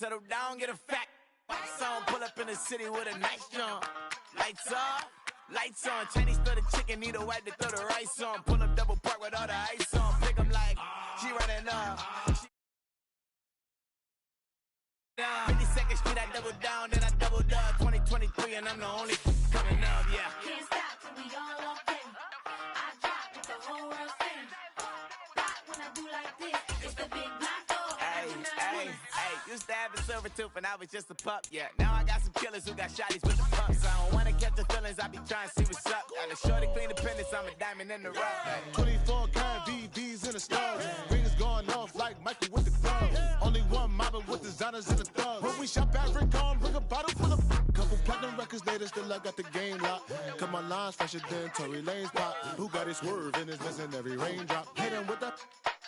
settle down, get a fact. Song, pull up in the city with a nice jump. Lights off, lights on. Chinese throw the chicken, need a wipe to throw the rice on. Pull up double park with all the ice on. Pick 'em like, she running up. 52nd Street, I double down, then I doubled up. 2023, and I'm the only coming up, yeah. Can't stop till we all okay. I drop with the whole world sing. Pop when I do like this, it's the big black dog. Hey, used to have a silver tooth and I was just a pup, yeah. Now I got some killers who got shotties with the pumps. I don't wanna catch the feelings, I be trying to see what's up. Got a shorty clean the pendants, I'm a diamond in the rough. Hey. 24 karat VVs in the stars. Rings going off like Michael with the gloves. Only one mobbing with designers in the thugs. When we shop at Rick on, bring a bottle full of couple platinum records later, still I got the game locked. Cut my lines fresher than Tory Lane's pop. Who got his swerve and is missing every raindrop. Hit him with the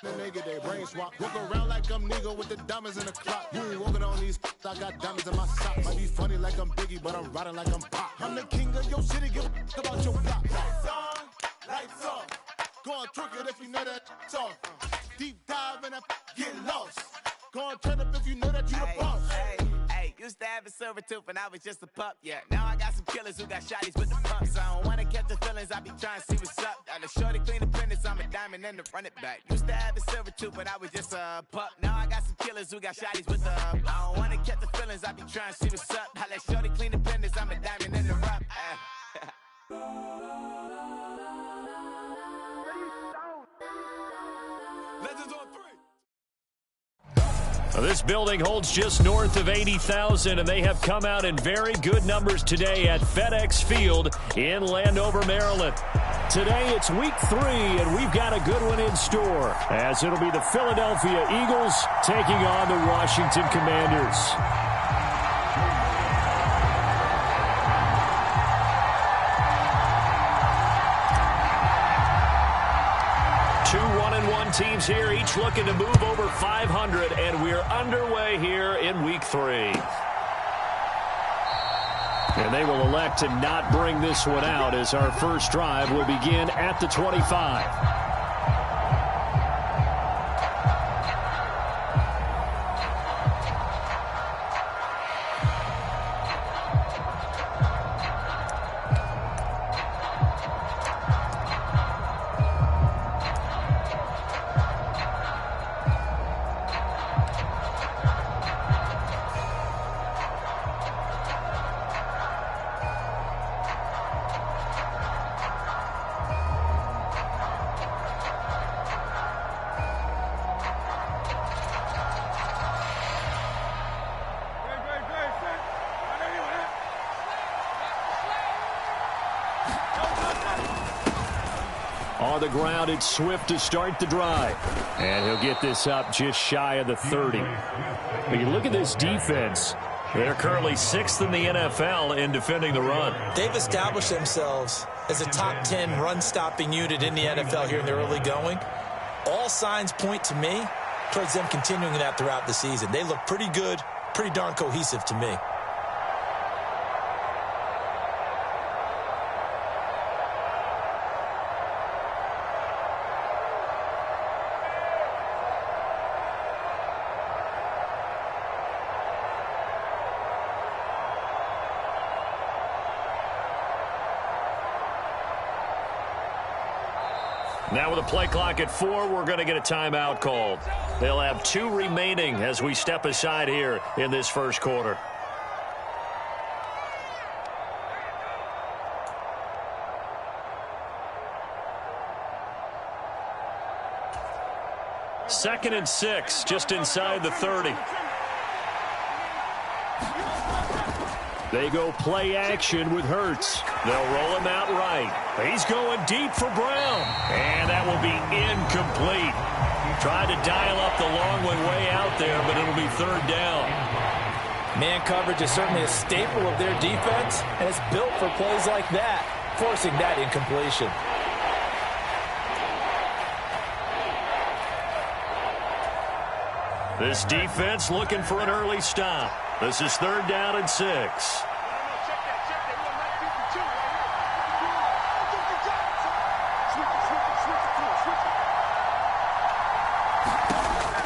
then they get their brain swap. Walk around like I'm Nego with the diamonds in the clock. You ain't walking on these, I got diamonds in my socks. Might be funny like I'm Biggie, but I'm riding like I'm Pop. I'm the king of your city, give a about your block. Lights on, lights off. Go on, twerk it if you know that it's off. Deep dive and get lost. Go on, turn up if you know that you the boss. Hey, used to have a silver tooth and I was just a pup, yeah. Now I got some killers who got shotties with the pumps. I don't wanna catch the feelings, I be trying to see what's up. Got a shorty clean the pendants, I'm a diamond and to run it back. Used to have a silver tooth, but I was just a pup. Now I got some killers who got shotties with the I don't wanna catch the feelings, I be trying to see what's up. I let shorty clean the pendants, I'm a diamond in the rough. Legends on 3. This building holds just north of 80,000, and they have come out in very good numbers today at FedEx Field in Landover, Maryland. Today it's week 3, and we've got a good one in store, as it'll be the Philadelphia Eagles taking on the Washington Commanders. Two 1-1 teams here, each looking to move over 500, and we're underway here in week 3. And they will elect to not bring this one out, as our first drive will begin at the 25. On the ground, it's Swift to start the drive. And he'll get this up just shy of the 30. When you look at this defense, they're currently 6th in the NFL in defending the run. They've established themselves as a top 10 run-stopping unit in the NFL here in the early going. All signs point to me towards them continuing that throughout the season. They look pretty good, pretty darn cohesive to me. Now with a play clock at 4, we're going to get a timeout called. They'll have 2 remaining as we step aside here in this first quarter. Second and 6, just inside the 30. They go play action with Hurts. They'll roll him out right. He's going deep for Brown. And that will be incomplete. Tried to dial up the long one way out there, but it'll be 3rd down. Man coverage is certainly a staple of their defense, and it's built for plays like that, forcing that incompletion. This defense looking for an early stop. This is 3rd down and 6.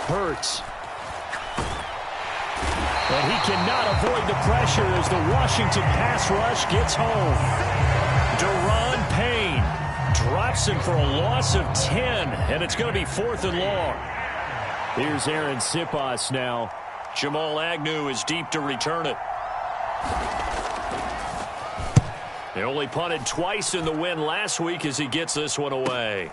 Hurts. And he cannot avoid the pressure as the Washington pass rush gets home. Deron Payne drops him for a loss of 10, and it's going to be 4th and long. Here's Aaron Sipas now. Jamal Agnew is deep to return it. They only punted twice in the win last week as he gets this one away.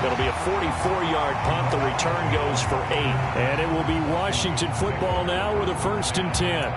It'll be a 44-yard punt. The return goes for 8. And it will be Washington football now with a 1st and 10.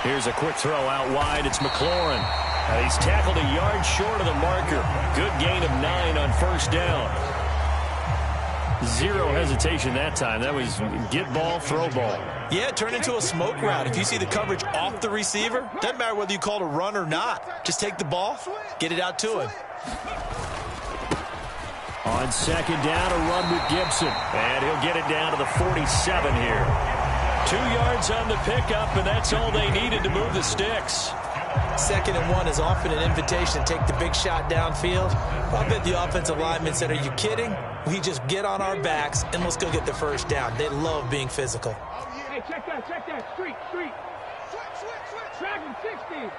Here's a quick throw out wide. It's McLaurin. He's tackled a yard short of the marker. Good gain of 9 on 1st down. Zero hesitation that time. That was get ball, throw ball. Yeah, turn into a smoke route. If you see the coverage off the receiver, doesn't matter whether you call it a run or not. Just take the ball, get it out to him. On 2nd down, a run with Gibson. And he'll get it down to the 47 here. 2 yards on the pickup, and that's all they needed to move the sticks. 2nd and 1 is often an invitation to take the big shot downfield. I bet the offensive lineman said, are you kidding? We just get on our backs, and let's go get the 1st down. They love being physical. Hey, check that. Street. Dragon 60.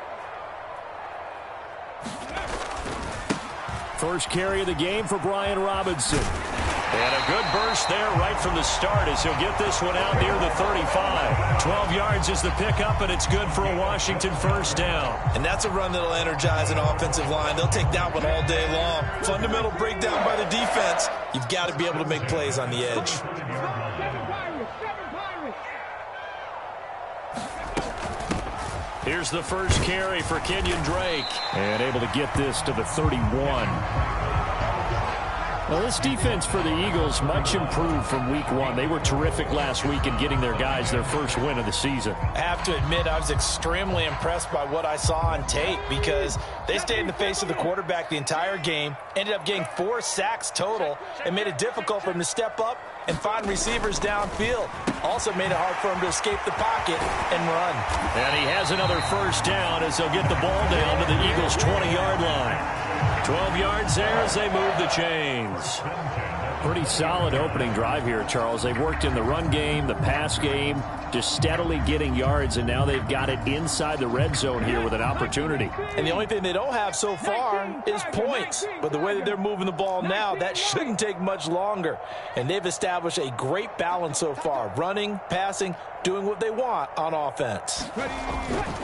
First carry of the game for Brian Robinson. And a good burst there right from the start as he'll get this one out near the 35. 12 yards is the pickup, and it's good for a Washington 1st down. And that's a run that'll energize an offensive line. They'll take that one all day long. Fundamental breakdown by the defense. You've got to be able to make plays on the edge. 7 Pirates. Here's the first carry for Kenyon Drake. And able to get this to the 31. Well, this defense for the Eagles much improved from week 1. They were terrific last week in getting their guys their first win of the season. I have to admit, I was extremely impressed by what I saw on tape because they stayed in the face of the quarterback the entire game, ended up getting 4 sacks total, and made it difficult for him to step up and find receivers downfield. Also made it hard for him to escape the pocket and run. And he has another 1st down as they'll get the ball down to the Eagles' 20-yard line. 12 yards there as they move the chains. Pretty solid opening drive here, Charles. They've worked in the run game, the pass game, just steadily getting yards, and now they've got it inside the red zone here with an opportunity. And the only thing they don't have so far is points. But the way that they're moving the ball now, that shouldn't take much longer. And they've established a great balance so far. Running, passing, doing what they want on offense.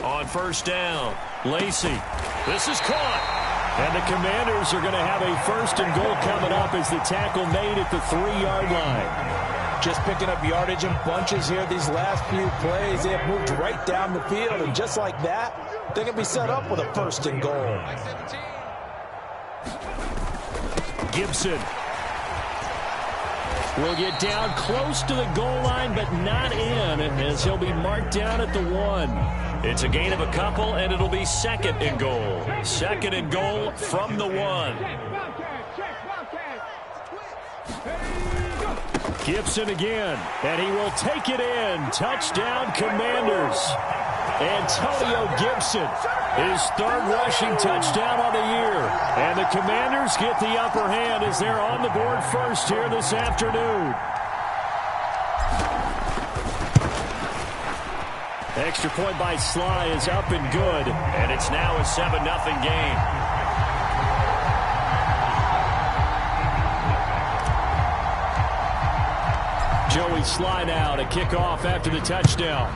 On 1st down, Lacey. This is caught. And the Commanders are going to have a 1st and goal coming up as the tackle made at the 3-yard line. Just picking up yardage in bunches here these last few plays. They have moved right down the field, and just like that, they're going to be set up with a 1st and goal. Gibson will get down close to the goal line, but not in, as he'll be marked down at the 1. It's a gain of a couple, and it'll be 2nd and goal. 2nd and goal from the 1. Gibson again, and he will take it in. Touchdown, Commanders. Antonio Gibson, his 3rd rushing touchdown on the year. And the Commanders get the upper hand as they're on the board first here this afternoon. Extra point by Sly is up and good, and it's now a 7-0 game. Joey Sly now to kick off after the touchdown.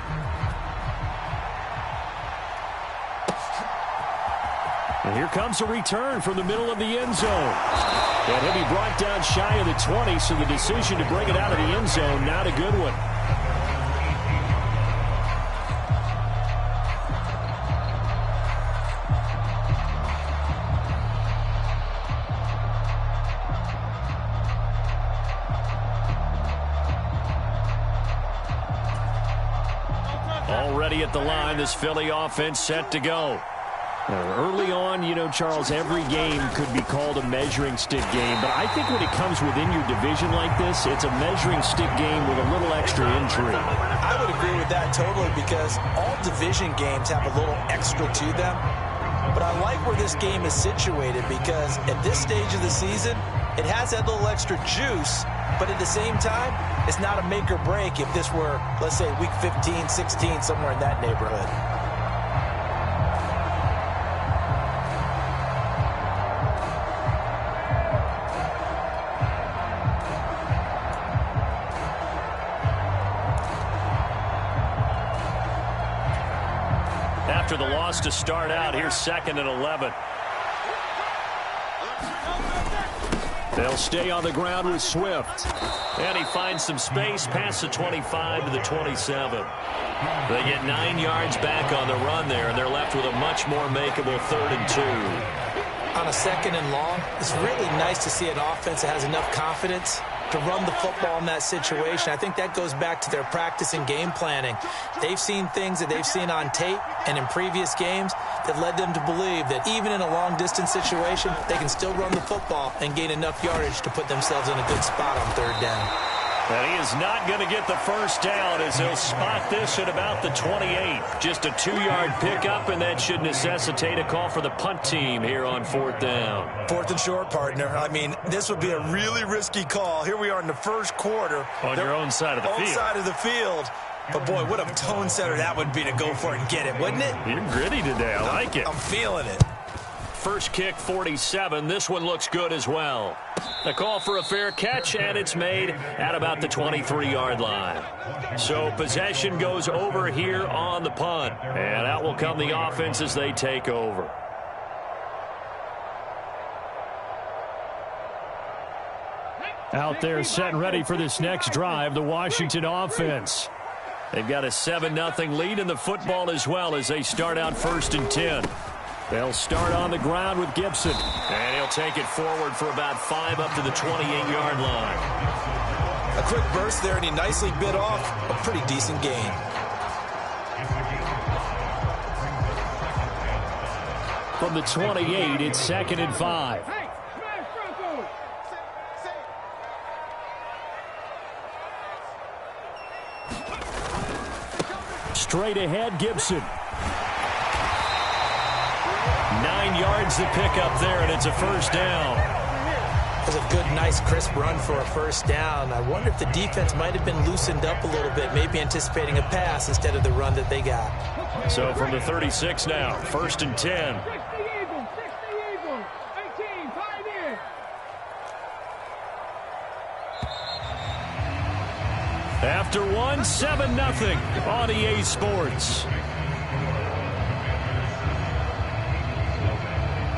And here comes a return from the middle of the end zone. And he'll be brought down shy of the 20, so the decision to bring it out of the end zone, not a good one. Already at the line, this Philly offense set to go. Early on, you know, Charles, every game could be called a measuring stick game. But I think when it comes within your division like this, it's a measuring stick game with a little extra intrigue. I would agree with that totally, because all division games have a little extra to them. But I like where this game is situated, because at this stage of the season, it has that little extra juice. But at the same time, it's not a make or break if this were, let's say, week 15, 16, somewhere in that neighborhood. After the loss to start out, here's 2nd and 11. They'll stay on the ground with Swift. And he finds some space past the 25 to the 27. They get 9 yards back on the run there, and they're left with a much more makeable 3rd and 2. On a 2nd and long, it's really nice to see an offense that has enough confidence to run the football in that situation. I think that goes back to their practice and game planning. They've seen things that they've seen on tape and in previous games that led them to believe that even in a long-distance situation, they can still run the football and gain enough yardage to put themselves in a good spot on 3rd down. And he is not going to get the first down, as he'll spot this at about the 28. Just a 2-yard pickup, and that should necessitate a call for the punt team here on 4th down. 4th and short, partner. I mean, this would be a really risky call. Here we are in the first quarter. On your own side of the field. Own side of the field. But, boy, what a tone setter that would be to go for it and get it, wouldn't it? You're gritty today. I like it. I'm feeling it. First kick, 47. This one looks good as well. A call for a fair catch, and it's made at about the 23-yard line. So possession goes over here on the punt. And out will come the offense as they take over. Out there set and ready for this next drive, the Washington offense. They've got a 7-0 lead in the football as well as they start out 1st and 10. They'll start on the ground with Gibson. And he'll take it forward for about 5 up to the 28-yard line. A quick burst there, and he nicely bit off a pretty decent gain. From the 28, it's 2nd and 5. Straight ahead, Gibson. 9 yards to pick up there, and it's a first down. It was a good, nice, crisp run for a first down. I wonder if the defense might have been loosened up a little bit, maybe anticipating a pass instead of the run that they got. So from the 36 now, 1st and 10. After one, 7-0 on EA Sports.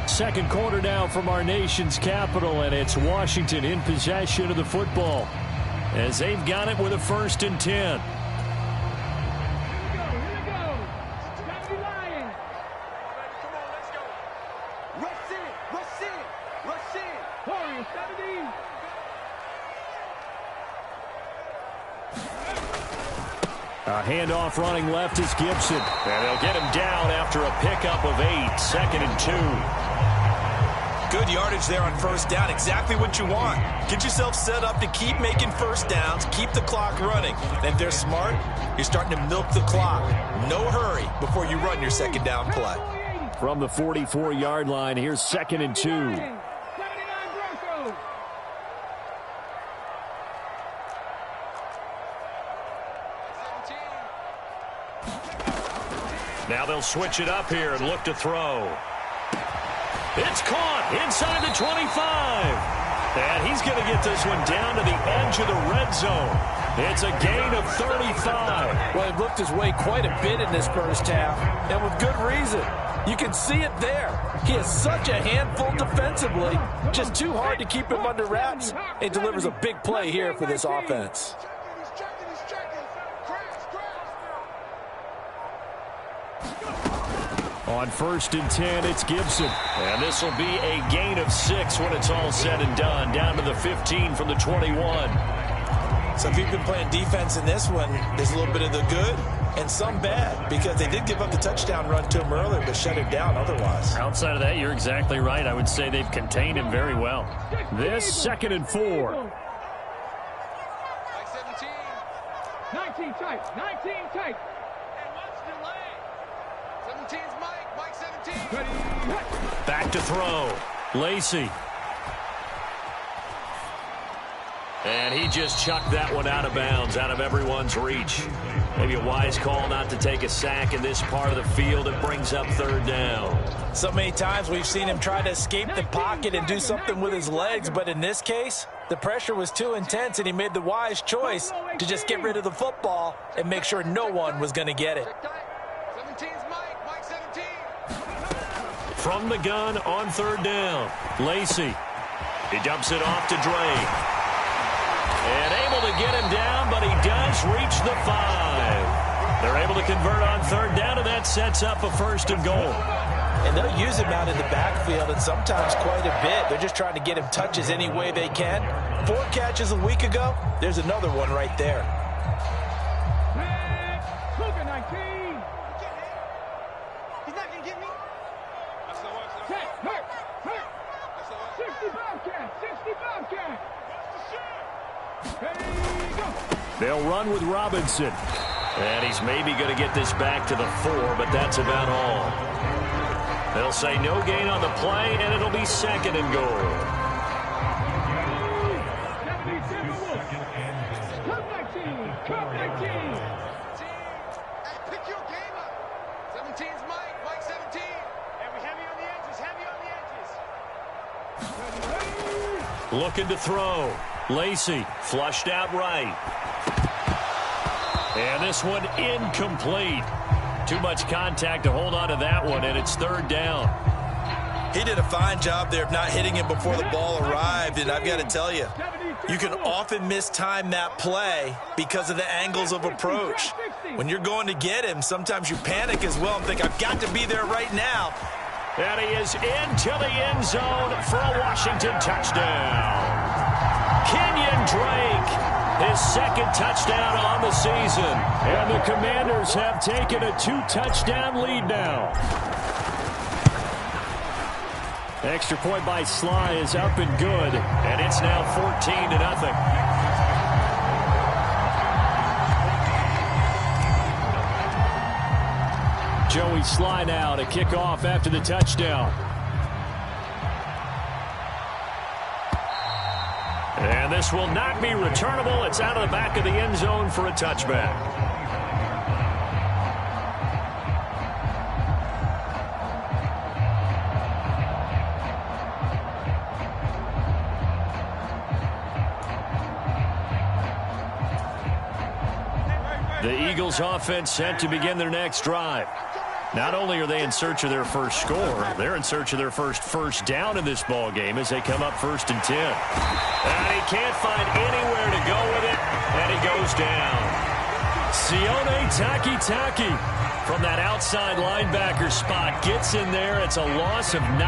Second quarter now from our nation's capital, and it's Washington in possession of the football as they've got it with a 1st and 10. A handoff running left is Gibson. And they'll get him down after a pickup of 8. 2nd and 2. Good yardage there on first down. Exactly what you want. Get yourself set up to keep making first downs, keep the clock running. And if they're smart, you're starting to milk the clock. No hurry before you run your second down play. From the 44-yard line, here's 2nd and 2. Now they'll switch it up here and look to throw. It's caught inside the 25. And he's going to get this one down to the edge of the red zone. It's a gain of 35. Well, he looked his way quite a bit in this first half, and with good reason. You can see it there. He is such a handful defensively. Just too hard to keep him under wraps. He delivers a big play here for this offense. On 1st and 10, it's Gibson. And this will be a gain of 6 when it's all said and done. Down to the 15 from the 21. So if you've been playing defense in this one, there's a little bit of the good and some bad, because they did give up the touchdown run to him earlier, but shut it down otherwise. Outside of that, you're exactly right. I would say they've contained him very well. This 2nd and 4. 19 tight. 19 tight. And what's delay? 17's Mike. Mike 17. Ready. Back to throw. Lacey. And he just chucked that one out of bounds, out of everyone's reach. Maybe a wise call not to take a sack in this part of the field. It brings up 3rd down. So many times we've seen him try to escape the pocket and do something with his legs, but in this case, the pressure was too intense, and he made the wise choice to just get rid of the football and make sure no one was going to get it. 17's Mike. Mike 17. From the gun on 3rd down, Lacey. He dumps it off to Drake. And able to get him down, but he does reach the 5. They're able to convert on 3rd down, and that sets up a 1st and goal. And they'll use him out in the backfield, and sometimes quite a bit. They're just trying to get him touches any way they can. 4 catches a week ago. There's another one right there. Cougar 19. He's not going to get me. Hurt. 65 cat. 65 cat. They'll run with Robinson. And he's maybe going to get this back to the 4, but that's about all. They'll say no gain on the play, and it'll be 2nd and goal. Cup 19. Hey, pick your game up. 17's Mike. Mike 17. And we heavy on the edges. Heavy on the edges. Looking to throw. Lacey flushed out right. And this one incomplete. Too much contact to hold on to that one, and it's 3rd down. He did a fine job there of not hitting him before the ball arrived, and I've got to tell you, you can often mistime that play because of the angles of approach. When you're going to get him, sometimes you panic as well and think, I've got to be there right now. And he is into the end zone for a Washington touchdown. Kenyon Drake, his 2nd touchdown on the season. And the Commanders have taken a 2-touchdown lead now. Extra point by Sly is up and good. And it's now 14-0. Joey Sly now to kick off after the touchdown. And this will not be returnable. It's out of the back of the end zone for a touchback. The Eagles offense set to begin their next drive. Not only are they in search of their first score, they're in search of their first down in this ball game as they come up 1st and 10. And he can't find anywhere to go with it, and he goes down. Sione Takitaki from that outside linebacker spot gets in there. It's a loss of 9.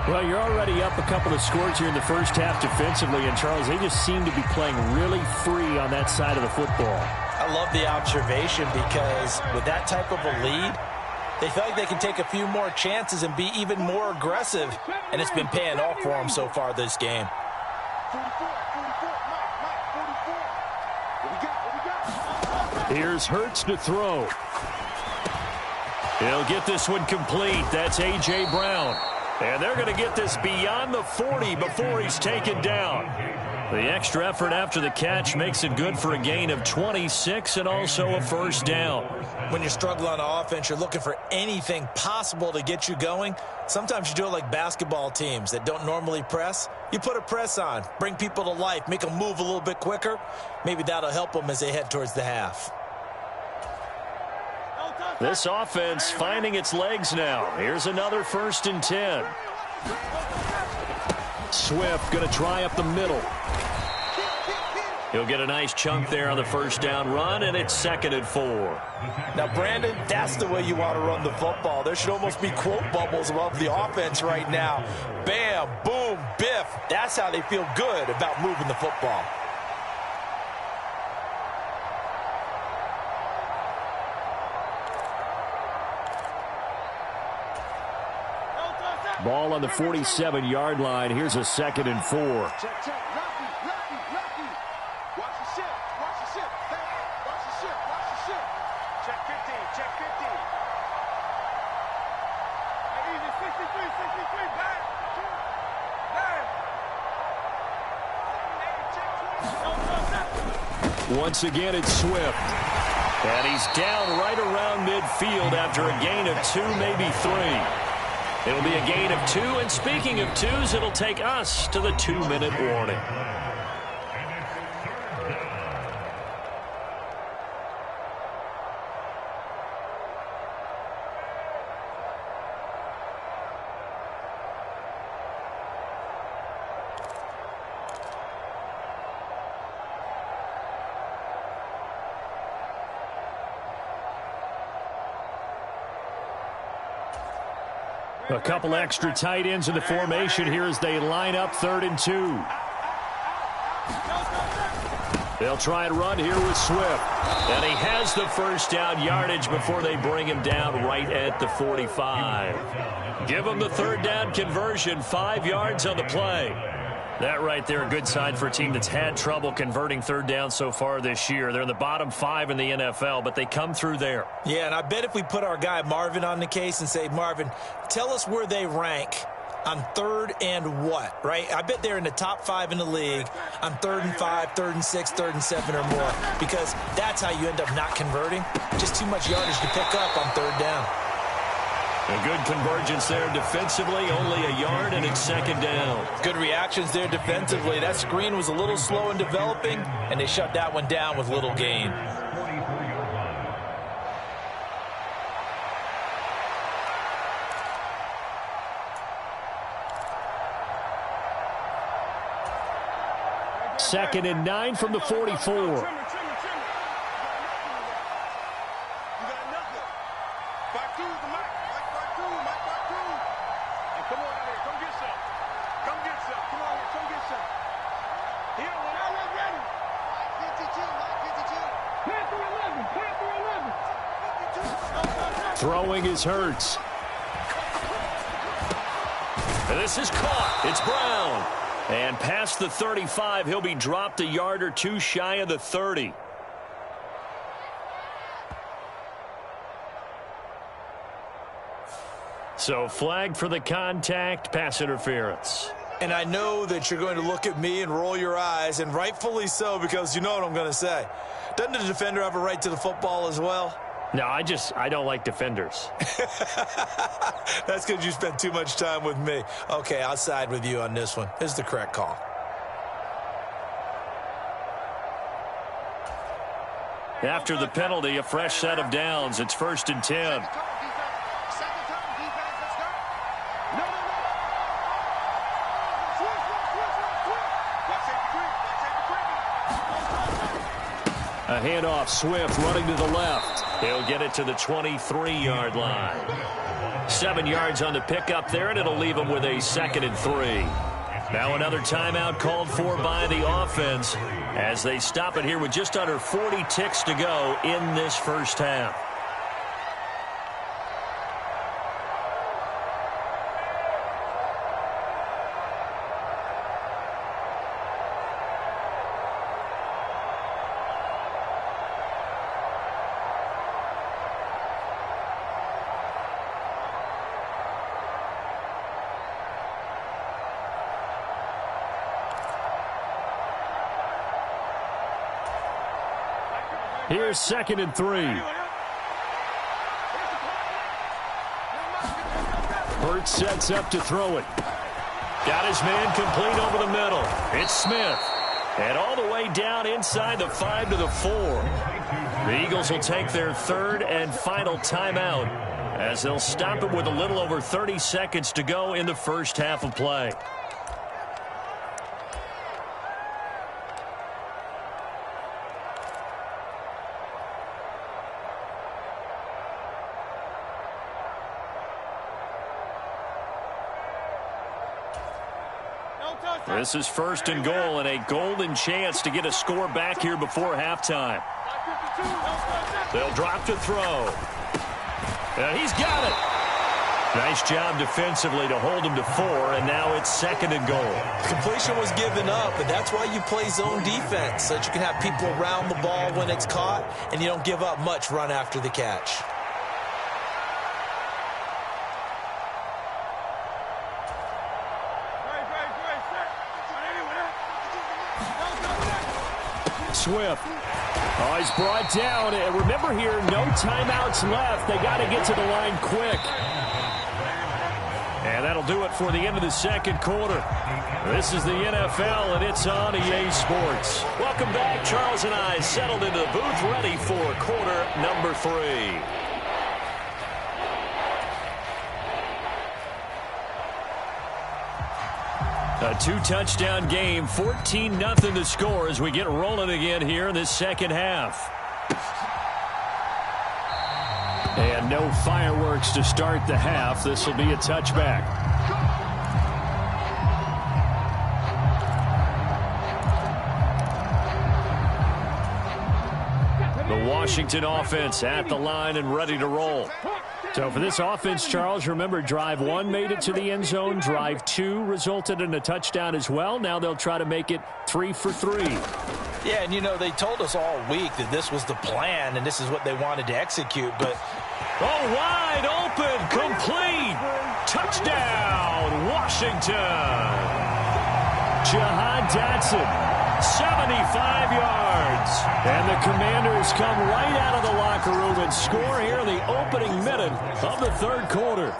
Well, you're already up a couple of scores here in the first half defensively, and Charles, they just seem to be playing really free on that side of the football. I love the observation because with that type of a lead, they feel like they can take a few more chances and be even more aggressive, and it's been paying off for them so far this game. Here's Hurts to throw. He'll get this one complete. That's A.J. Brown. And they're going to get this beyond the 40 before he's taken down. The extra effort after the catch makes it good for a gain of 26 and also a 1st down. When you're struggling on offense, you're looking for anything possible to get you going. Sometimes you do it like basketball teams that don't normally press. You put a press on, bring people to life, make them move a little bit quicker. Maybe that'll help them as they head towards the half. This offense finding its legs now. Here's another 1st and 10. Swift going to try up the middle. He'll get a nice chunk there on the 1st down run, and it's 2nd and 4. Now, Brandon, that's the way you want to run the football. There should almost be quote bubbles above the offense right now. Bam, boom, biff. That's how they feel good about moving the football. Ball on the 47-yard line. Here's a 2nd and 4. Check. Lucky. Watch the ship. Hey, watch the ship. Check 15. Hey, easy. 63. Back. Once again, it's Swift. And he's down right around midfield after a gain of 2, maybe 3. It'll be a gain of 2, and speaking of 2s, it'll take us to the 2-minute warning. A couple extra tight ends in the formation here as they line up 3rd and 2. They'll try and run here with Swift. And he has the first down yardage before they bring him down right at the 45. Give him the 3rd down conversion, 5 yards on the play. That right there, a good sign for a team that's had trouble converting 3rd down so far this year. They're in the bottom 5 in the NFL, but they come through there. Yeah, and I bet if we put our guy Marvin on the case and say, Marvin, tell us where they rank on 3rd and what, right? I bet they're in the top 5 in the league on 3rd and 5, 3rd and 6, 3rd and 7 or more, because that's how you end up not converting. Just too much yardage to pick up on 3rd down. A good convergence there defensively, only a yard, and it's 2nd down. Good reactions there defensively. That screen was a little slow in developing, and they shut that one down with little gain. Second and 9 from the 44. Throwing is Hurts. And this is caught. It's Brown. And past the 35, he'll be dropped a yard or 2 shy of the 30. So flagged for the contact, pass interference. And I know that you're going to look at me and roll your eyes, and rightfully so, because you know what I'm going to say. Doesn't the defender have a right to the football as well? No, I don't like defenders. That's because you spent too much time with me. Okay, I'll side with you on this one. This is the correct call. After the penalty, a fresh set of downs. It's 1st and 10. A handoff, Swift running to the left. He'll get it to the 23-yard line. 7 yards on the pickup there, and it'll leave him with a 2nd and 3. Now another timeout called for by the offense as they stop it here with just under 40 ticks to go in this first half. Here's 2nd and 3. Hurts sets up to throw it. Got his man complete over the middle. It's Smith. And all the way down inside the 5 to the 4. The Eagles will take their 3rd and final timeout as they'll stop it with a little over 30 seconds to go in the first half of play. This is 1st and goal and a golden chance to get a score back here before halftime. They'll drop to throw. And he's got it. Nice job defensively to hold him to 4, and now it's 2nd and goal. Completion was given up, but that's why you play zone defense, so that you can have people around the ball when it's caught, and you don't give up much run after the catch. Swift. Oh, he's brought down. And remember here, no timeouts left. They got to get to the line quick. And that'll do it for the end of the 2nd quarter. This is the NFL, and it's on EA Sports. Welcome back. Charles and I settled into the booth, ready for quarter number 3. A 2-touchdown game, 14-0 to score as we get rolling again here in this 2nd half. And no fireworks to start the half. This will be a touchback. The Washington offense at the line and ready to roll. So for this offense, Charles, remember, drive 1 made it to the end zone. Drive 2 resulted in a touchdown as well. Now they'll try to make it 3 for 3. Yeah, and, you know, they told us all week that this was the plan and this is what they wanted to execute, but... Oh, wide open, complete. Touchdown, Washington. Jahan Dotson, 75 yards. And the Commanders come right out of the locker room and score here in the opening minute of the 3rd quarter.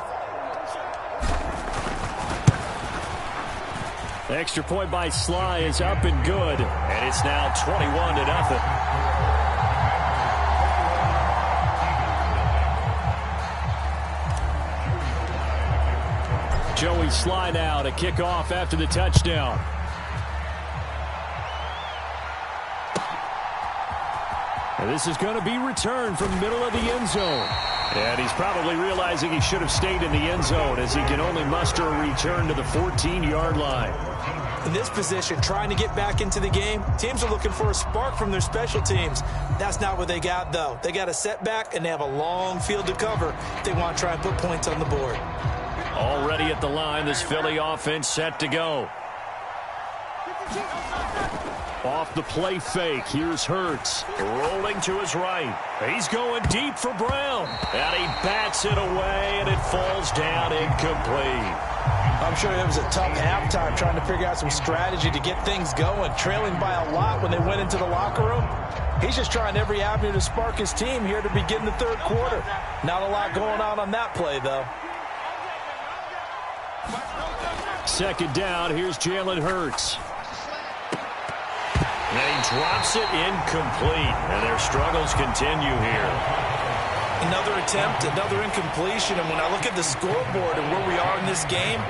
The extra point by Sly is up and good. And it's now 21-0. Joey Sly now to kick off after the touchdown. And this is going to be returned from the middle of the end zone. And he's probably realizing he should have stayed in the end zone as he can only muster a return to the 14-yard line. In this position, trying to get back into the game, teams are looking for a spark from their special teams. That's not what they got, though. They got a setback, and they have a long field to cover if they want to try and put points on the board. Already at the line, this Philly offense set to go. Off the play fake, here's Hurts. Rolling to his right. He's going deep for Brown. And he bats it away, and it falls down incomplete. I'm sure it was a tough halftime trying to figure out some strategy to get things going, trailing by a lot when they went into the locker room. He's just trying every avenue to spark his team here to begin the 3rd quarter. Not a lot going on that play, though. 2nd down, here's Jalen Hurts. And he drops it incomplete. And their struggles continue here. Another attempt, another incompletion. And when I look at the scoreboard and where we are in this game,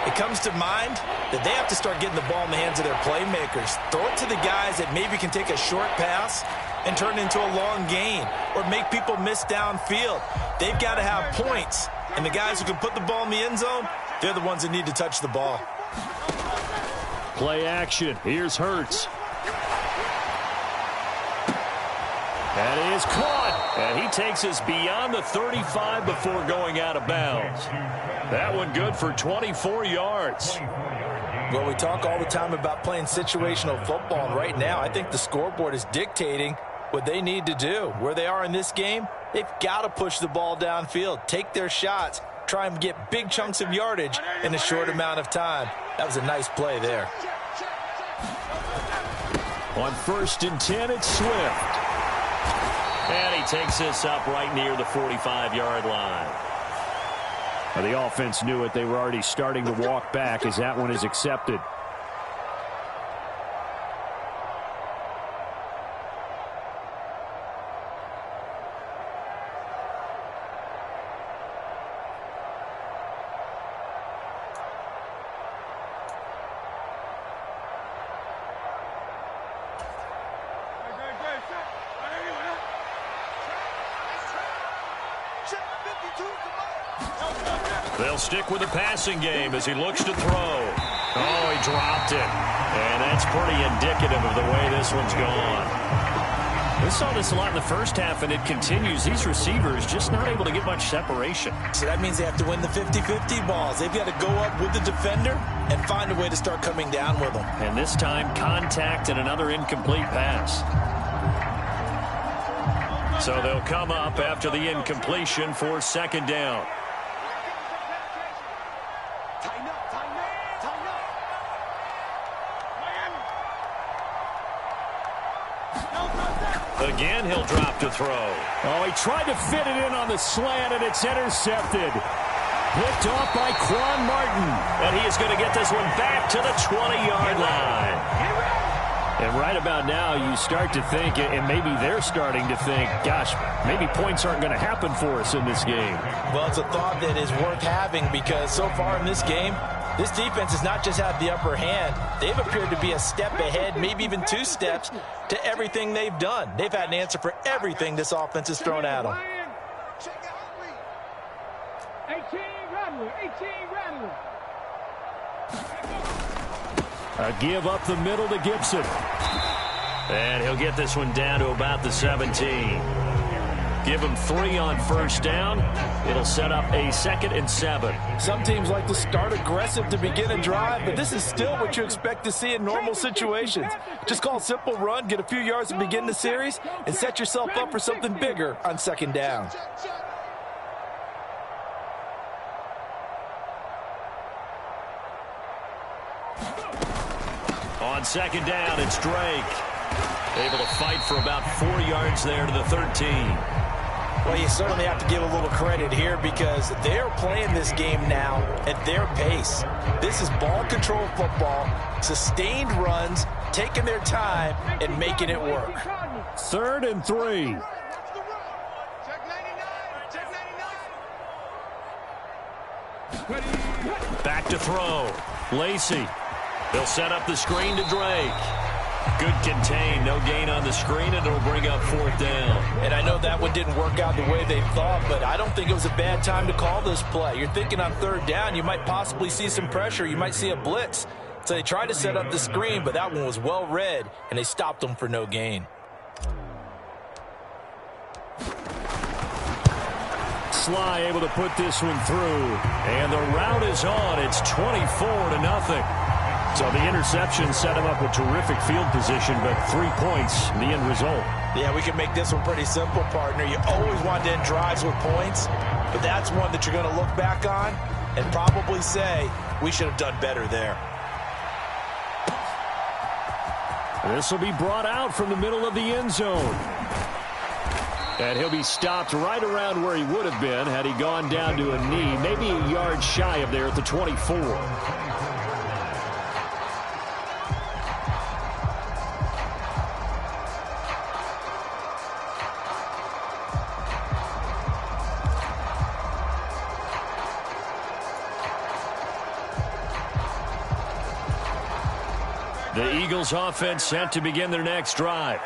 it comes to mind that they have to start getting the ball in the hands of their playmakers. Throw it to the guys that maybe can take a short pass and turn it into a long gain or make people miss downfield. They've got to have points. And the guys who can put the ball in the end zone, they're the ones that need to touch the ball. Play action. Here's Hurts. That is caught. And he takes us beyond the 35 before going out of bounds. That one good for 24 yards. Well, we talk all the time about playing situational football, and right now I think the scoreboard is dictating what they need to do. Where they are in this game, they've got to push the ball downfield, take their shots, try and get big chunks of yardage in a short amount of time. That was a nice play there. On 1st and 10, it's Swift. And he takes this up right near the 45-yard line. Well, the offense knew it. They were already starting to walk back as that one is accepted. They'll stick with the passing game as he looks to throw. Oh, he dropped it. And that's pretty indicative of the way this one's gone. We saw this a lot in the first half, and it continues. These receivers just not able to get much separation. So that means they have to win the 50-50 balls. They've got to go up with the defender and find a way to start coming down with them. And this time, contact and another incomplete pass. So they'll come up after the incompletion for second down. Again, he'll drop to throw. Oh, he tried to fit it in on the slant, and it's intercepted. Picked off by Quan Martin. And he is going to get this one back to the 20-yard line. And right about now, you start to think, and maybe they're starting to think, gosh, maybe points aren't going to happen for us in this game. Well, it's a thought that is worth having because so far in this game, this defense has not just had the upper hand. They've appeared to be a step ahead, maybe even 2 steps, to everything they've done. They've had an answer for everything this offense has thrown at them. 18 Rattler. A give up the middle to Gibson. And he'll get this one down to about the 17. Give him 3 on first down. It'll set up a 2nd and 7. Some teams like to start aggressive to begin a drive, but this is still what you expect to see in normal situations. Just call a simple run, get a few yards to begin the series, and set yourself up for something bigger on second down. On second down, it's Drake. Able to fight for about 4 yards there to the 13. Well, you certainly have to give a little credit here because they're playing this game now at their pace. This is ball control football, sustained runs, taking their time, and making it work. 3rd and 3. Back to throw. Lacey. They'll set up the screen to Drake. Good contain, no gain on the screen, and it'll bring up 4th down. And I know that one didn't work out the way they thought, but I don't think it was a bad time to call this play. You're thinking on 3rd down, you might possibly see some pressure. You might see a blitz. So they tried to set up the screen, but that one was well read, and they stopped them for no gain. Sly able to put this one through. And the route is on. It's 24-0. So the interception set him up with terrific field position, but 3 points, the end result. Yeah, we can make this one pretty simple, partner. You always want to end drives with points, but that's one that you're going to look back on and probably say, we should have done better there. This will be brought out from the middle of the end zone. And he'll be stopped right around where he would have been had he gone down to a knee, maybe a yard shy of there at the 24. The Eagles offense set to begin their next drive.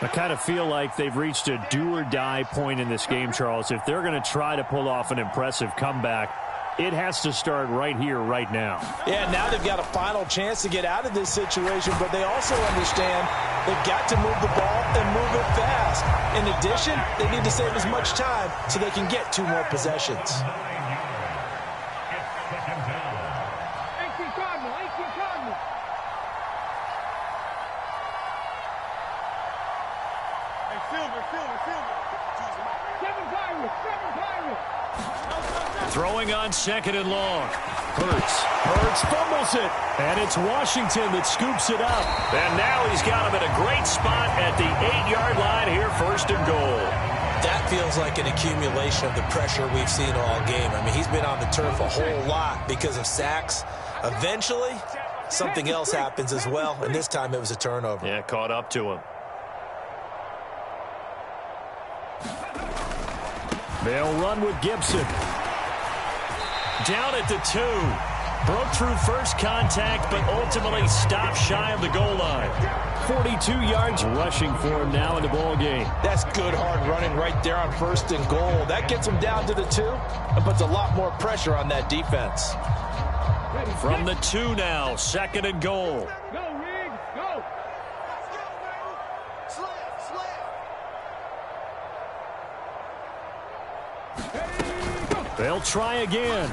I kind of feel like they've reached a do-or-die point in this game, Charles. If they're going to try to pull off an impressive comeback, it has to start right here, right now. Yeah, now they've got a final chance to get out of this situation, but they also understand they've got to move the ball and move it fast. In addition, they need to save as much time so they can get 2 more possessions. Throwing on 2nd and long. Hurts fumbles it. And it's Washington that scoops it up. And now he's got him at a great spot at the 8-yard line here, 1st and goal. That feels like an accumulation of the pressure we've seen all game. I mean, he's been on the turf a whole lot because of sacks. Eventually, something else happens as well, and this time it was a turnover. Yeah, caught up to him. They'll run with Gibson. Down at the 2. Broke through first contact, but ultimately stopped shy of the goal line. 42 yards rushing for him now in the ball game. That's good hard running right there on 1st and goal. That gets him down to the 2 and puts a lot more pressure on that defense. From the 2 now, 2nd and goal. Go, Riggs, go. They'll try again.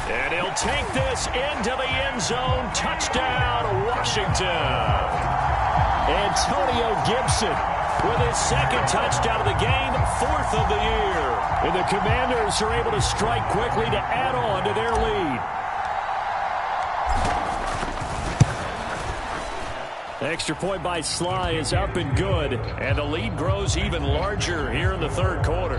And he'll take this into the end zone. Touchdown, Washington. Antonio Gibson with his second touchdown of the game, 4th of the year. And the Commanders are able to strike quickly to add on to their lead. Extra point by Sly is up and good. And the lead grows even larger here in the third quarter.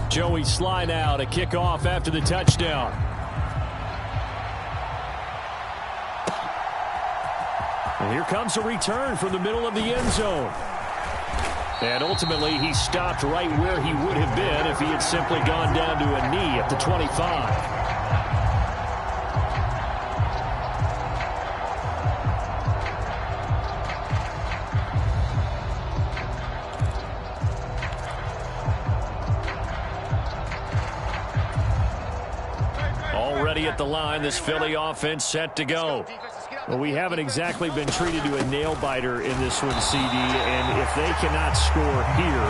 Joey Sly now to kick off after the touchdown. And here comes a return from the middle of the end zone. And ultimately, he stopped right where he would have been if he had simply gone down to a knee at the 25. Already at the line, this Philly offense set to go. Well, we haven't exactly been treated to a nail-biter in this one, CD, and if they cannot score here,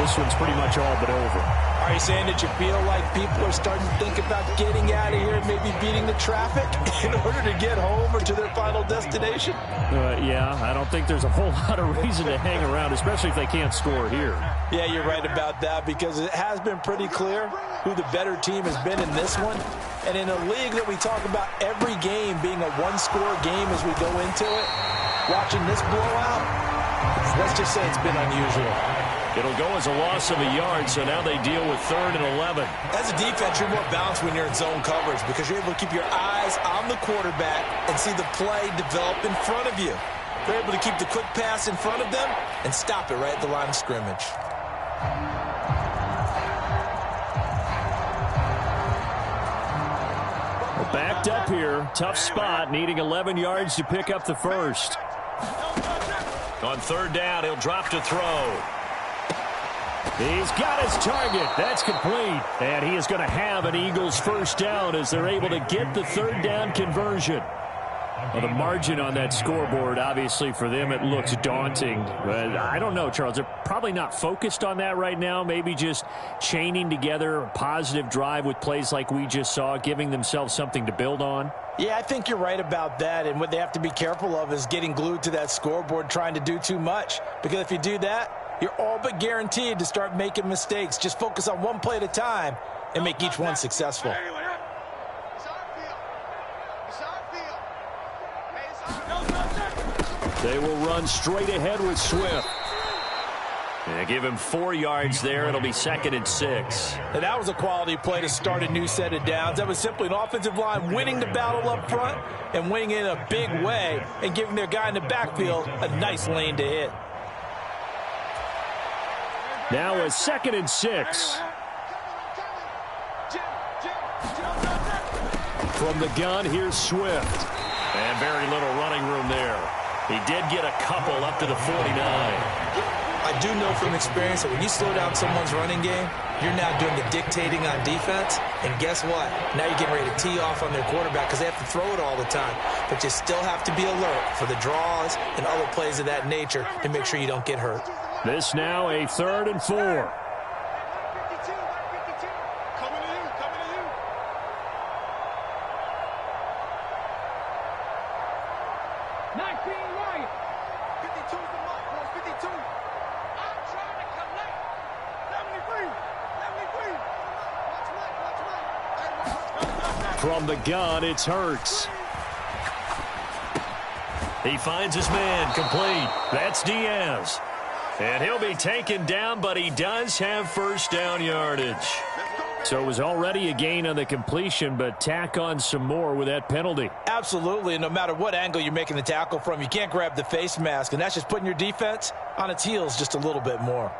this one's pretty much all but over. Are you saying that you feel like people are starting to think about getting out of here and maybe beating the traffic in order to get home or to their final destination? Yeah, I don't think there's a whole lot of reason to hang around, especially if they can't score here. Yeah, you're right about that, because it has been pretty clear who the better team has been in this one. And in a league that we talk about every game being a one-score game as we go into it, watching this blowout, let's just say it's been unusual. It'll go as a loss of a yard, so now they deal with 3rd and 11. As a defense, you're more balanced when you're in zone coverage because you're able to keep your eyes on the quarterback and see the play develop in front of you. They're able to keep the quick pass in front of them and stop it right at the line of scrimmage. Backed up here. Tough spot, needing 11 yards to pick up the first. On 3rd down, he'll drop to throw. He's got his target. That's complete. And he is going to have an Eagles first down as they're able to get the 3rd down conversion. Well, the margin on that scoreboard, obviously, for them, it looks daunting. But I don't know, Charles. They're probably not focused on that right now. Maybe just chaining together a positive drive with plays like we just saw, giving themselves something to build on. Yeah, I think you're right about that. And what they have to be careful of is getting glued to that scoreboard trying to do too much. Because if you do that, you're all but guaranteed to start making mistakes. Just focus on one play at a time and make each one successful. They will run straight ahead with Swift. And give him 4 yards there. It'll be 2nd and 6. And that was a quality play to start a new set of downs. That was simply an offensive line winning the battle up front and winning in a big way and giving their guy in the backfield a nice lane to hit. Now a 2nd and 6. From the gun, here's Swift. And very little running room there. He did get a couple up to the 49. I do know from experience that when you slow down someone's running game, you're now doing the dictating on defense. And guess what? Now you're getting ready to tee off on their quarterback because they have to throw it all the time. But you still have to be alert for the draws and other plays of that nature to make sure you don't get hurt. This now a 3rd and 4. From the gun, it's Hurts. He finds his man, complete. That's Diaz. And he'll be taken down, but he does have first down yardage. So it was already a gain on the completion, but tack on some more with that penalty. Absolutely, and no matter what angle you're making the tackle from, you can't grab the face mask, and that's just putting your defense on its heels just a little bit more.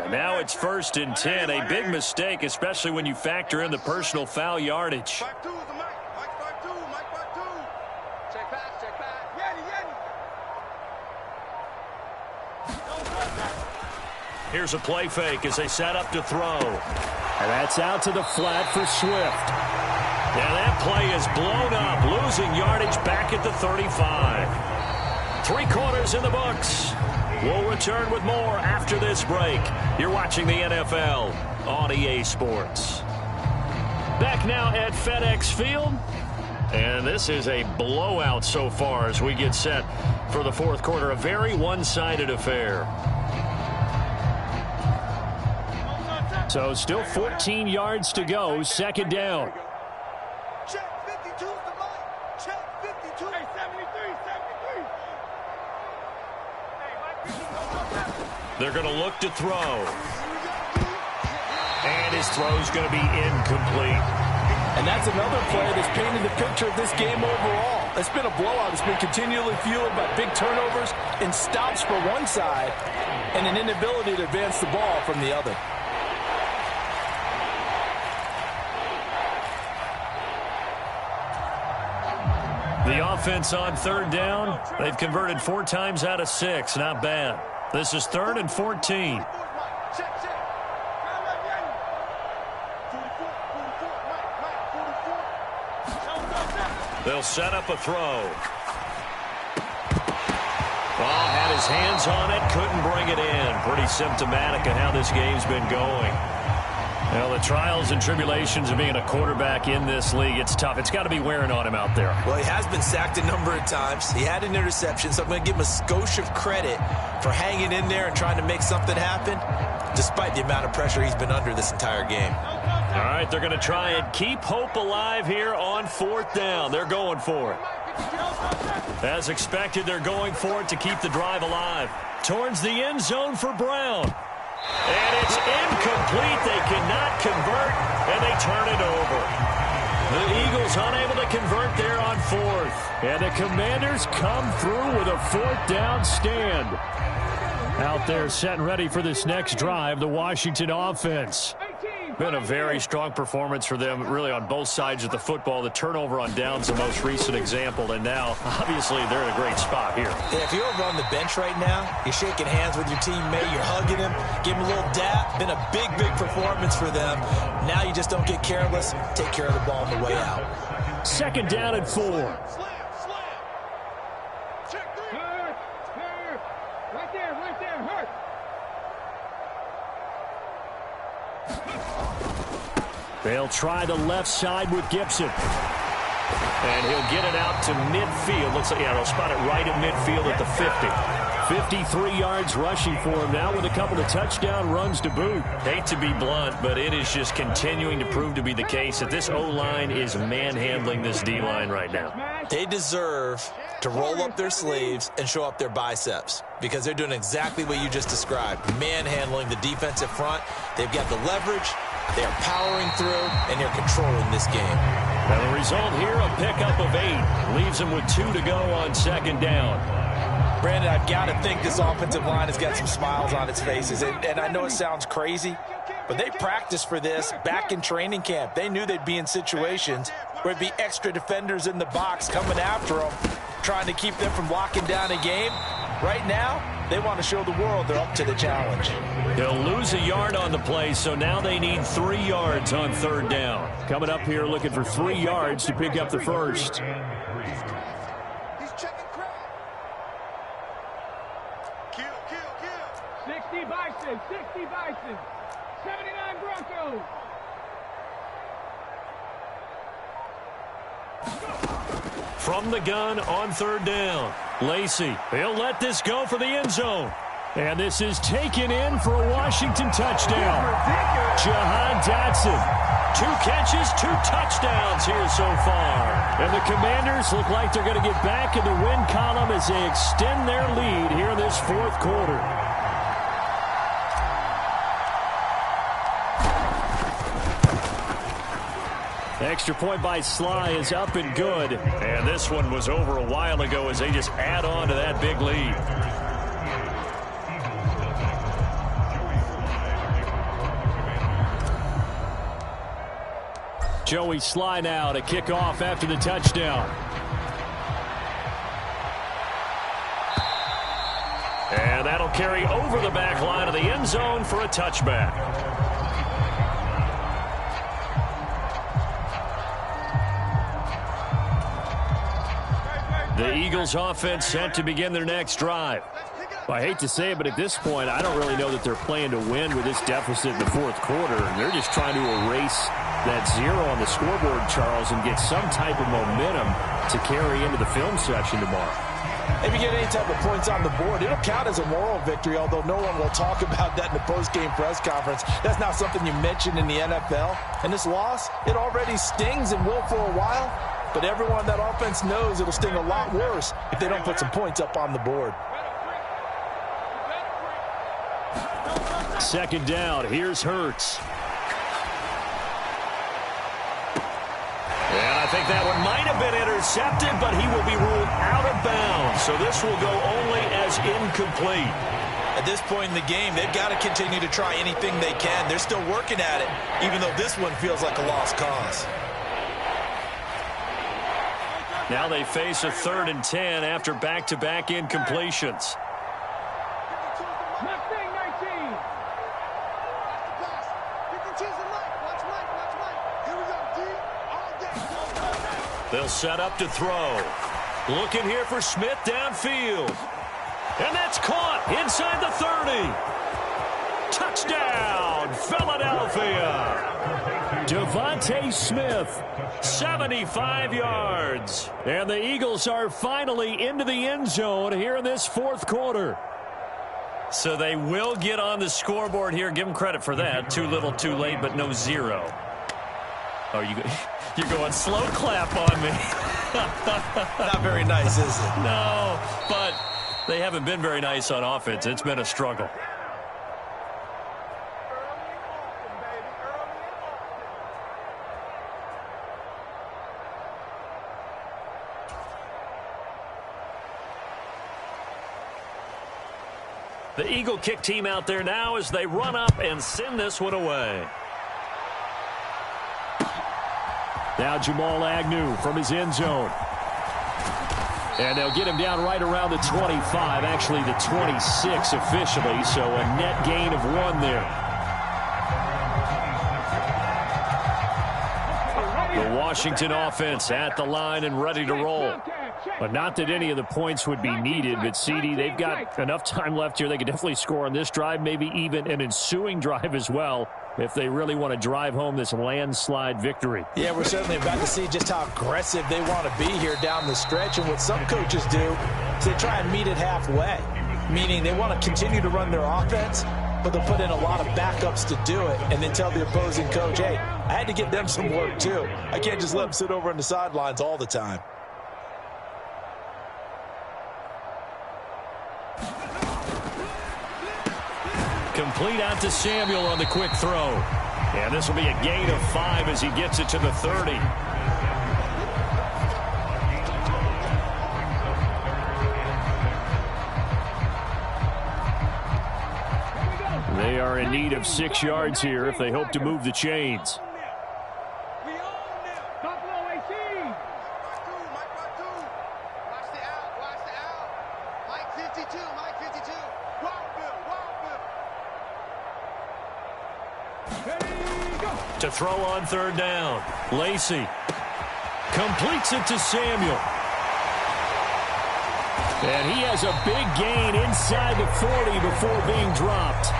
Now it's 1st and 10, a big mistake, especially when you factor in the personal foul yardage. Here's a play fake as they set up to throw. And that's out to the flat for Swift. And that play is blown up, losing yardage back at the 35. 3 quarters in the books. We'll return with more after this break. You're watching the NFL on EA Sports. Back now at FedEx Field. And this is a blowout so far as we get set for the fourth quarter. A very one-sided affair. So still 14 yards to go. Second down. Check 52's the mic. Check 52. Hey, 73, 73. They're going to look to throw. And his throw's going to be incomplete. And that's another play that's painted the picture of this game overall. It's been a blowout. It's been continually fueled by big turnovers and stops for one side and an inability to advance the ball from the other. The offense on third down, they've converted 4 times out of 6. Not bad. This is 3rd and 14. They'll set up a throw. Ball had his hands on it, couldn't bring it in. Pretty symptomatic of how this game's been going. Well, the trials and tribulations of being a quarterback in this league, it's tough. It's got to be wearing on him out there. Well, he has been sacked a number of times. He had an interception, so I'm going to give him a skosh of credit for hanging in there and trying to make something happen, despite the amount of pressure he's been under this entire game. All right, they're going to try and keep hope alive here on 4th down. They're going for it. As expected, they're going for it to keep the drive alive. Towards the end zone for Brown. And it's incomplete. They cannot convert, and they turn it over. The Eagles unable to convert there on 4th. And the Commanders come through with a 4th down stand. Out there set and ready for this next drive, the Washington offense. Been a very strong performance for them, really, on both sides of the football. The turnover on downs, the most recent example, and now, obviously, they're in a great spot here. Yeah, if you're over on the bench right now, you're shaking hands with your teammate, you're hugging him, give him a little dap. Been a big, big performance for them. Now you just don't get careless. Take care of the ball on the way out. 2nd down and 4. Right there, hurt. They'll try the left side with Gibson. And he'll get it out to midfield. Looks like, yeah, they'll spot it right at midfield at the 50. 53 yards rushing for him now with a couple of touchdown runs to boot. Hate to be blunt, but it is just continuing to prove to be the case that this O-line is manhandling this D-line right now. They deserve to roll up their sleeves and show up their biceps because they're doing exactly what you just described, manhandling the defensive front. They've got the leverage. They are powering through, and they're controlling this game. And the result here, a pickup of 8. Leaves them with 2 to go on 2nd down. Brandon, I've got to think this offensive line has got some smiles on its faces. And I know it sounds crazy, but they practiced for this back in training camp. They knew they'd be in situations where it'd be extra defenders in the box coming after them, trying to keep them from locking down a game. Right now, they want to show the world they're up to the challenge. They'll lose a yard on the play, so now they need 3 yards on 3rd down. Coming up here looking for 3 yards to pick up the first. He's checking crowd. Kill. 60 Bison, 79 Broncos. From the gun on 3rd down. Lacey, he'll let this go for the end zone. And this is taken in for a Washington touchdown. Jahan Dotson. 2 catches, 2 touchdowns here so far. And the Commanders look like they're going to get back in the win column as they extend their lead here in this 4th quarter. Extra point by Sly is up and good. And this one was over a while ago as they just add on to that big lead. Joey Sly now to kick off after the touchdown. that'll carry over the back line of the end zone for a touchback. The Eagles offense set to begin their next drive. Well, I hate to say it, but at this point, I don't really know that they're playing to win with this deficit in the fourth quarter. They're just trying to erase that zero on the scoreboard, Charles, and get some type of momentum to carry into the film section tomorrow. If you get any type of points on the board, it'll count as a moral victory, although no one will talk about that in the post-game press conference. That's not something you mentioned in the NFL. And this loss, it already stings and will for a while. But everyone on that offense knows it'll sting a lot worse if they don't put some points up on the board. Second down, here's Hurts. And I think that one might have been intercepted, but he will be ruled out of bounds. So this will go only as incomplete. At this point in the game, they've got to continue to try anything they can. They're still working at it, even though this one feels like a lost cause. Now they face a 3rd and 10 after back-to-back incompletions. They'll set up to throw. Looking here for Smith downfield. And that's caught inside the 30. Touchdown, Philadelphia. Devontae Smith, 75 yards. And the Eagles are finally into the end zone here in this fourth quarter. So they will get on the scoreboard here. Give them credit for that. Too little, too late, but no zero. Oh, you're going slow clap on me. Not very nice, is it? No, but they haven't been very nice on offense. It's been a struggle. The Eagle kick team out there now as they run up and send this one away. Now Jamal Agnew from his end zone. And they'll get him down right around the 25, actually the 26 officially, so a net gain of 1 there. The Washington offense at the line and ready to roll. But not that any of the points would be needed, but CD, they've got enough time left here. They could definitely score on this drive, maybe even an ensuing drive as well, if they really want to drive home this landslide victory. Yeah, we're certainly about to see just how aggressive they want to be here down the stretch. And what some coaches do is they try and meet it halfway, meaning they want to continue to run their offense, but they'll put in a lot of backups to do it and then tell the opposing coach, hey, I had to get them some work too. I can't just let them sit over on the sidelines all the time. Complete out to Samuel on the quick throw. And this will be a gain of 5 as he gets it to the 30. They are in need of 6 yards here if they hope to move the chains. To throw on 3rd down. Lacey completes it to Samuel. And he has a big gain inside the 40 before being dropped.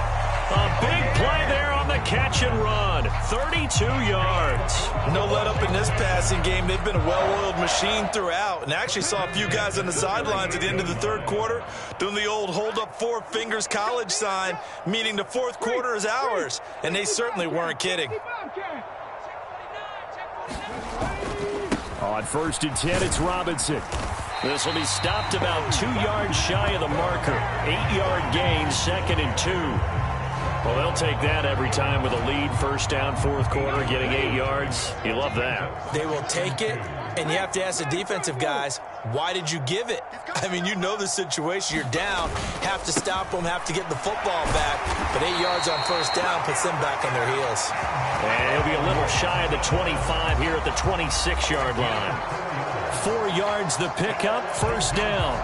A big play there on the catch and run. 32 yards. No let up in this passing game. They've been a well-oiled machine throughout. And I actually saw a few guys on the sidelines at the end of the 3rd quarter doing the old hold up 4 fingers college sign, meaning the 4th quarter is ours. And they certainly weren't kidding. On 1st and 10, it's Robinson. This will be stopped about 2 yards shy of the marker. 8-yard gain, 2nd and 2. Well, they'll take that every time with a lead. 1st down, 4th quarter, getting 8 yards. You love that. They will take it, and you have to ask the defensive guys, why did you give it? I mean, you know the situation. You're down, have to stop them, have to get the football back. But 8 yards on 1st down puts them back on their heels. And he'll be a little shy of the 25 here at the 26-yard line. 4 yards the pickup, 1st down.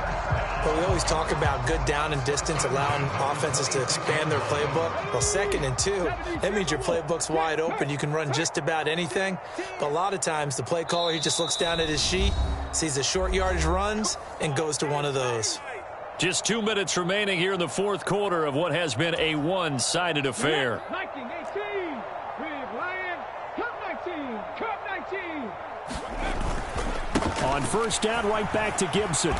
But we always talk about good down and distance, allowing offenses to expand their playbook. Well, 2nd and 2, that means your playbook's wide open. You can run just about anything. But a lot of times, the play caller, he just looks down at his sheet, sees the short yardage runs, and goes to one of those. Just 2 minutes remaining here in the fourth quarter of what has been a one-sided affair. 19-18, Big Lion, chuck 19. On first down, right back to Gibson.